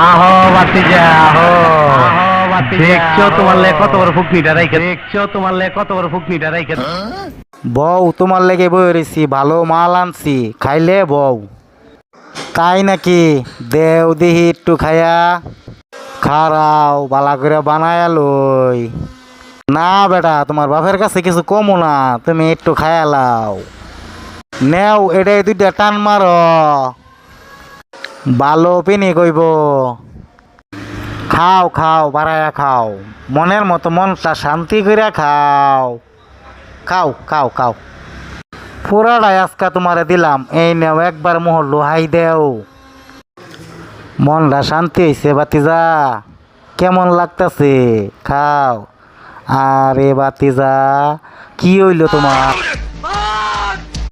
আহো বাতিজা আহো, দেখছো তোমার লে কত বড় ফুকনিটা রাইখে, দেখছো তোমার লে কত বড় ফুকনিটা রাইখে। বউ তোমার লেগে বই রয়েছি, ভালো মাল আনছি, খাইলে বউ। তাই নাকি? দেও দিহি একটু খায়া। খারাও বালা করে বানায়া লই। না বেটা, তোমার বাপের কাছে কিছু কমো না, তুমি একটু খায়া লাও। নেও এটাই দুইটা টান মারো, ভালো পিনি কইব। খাও খাও বাড়ায়া খাও, মনের মতো মনটা শান্তি করে খাও। খাও খাও খাও, পুরাটাই আজকা তোমারে দিলাম, এই নেও একবার মোহর লোহাই দেও। মনটা শান্তি হয়েছে বাতিজা, কেমন লাগতেছে? খাও। আরে বাতিজা, কি হইল তোমার?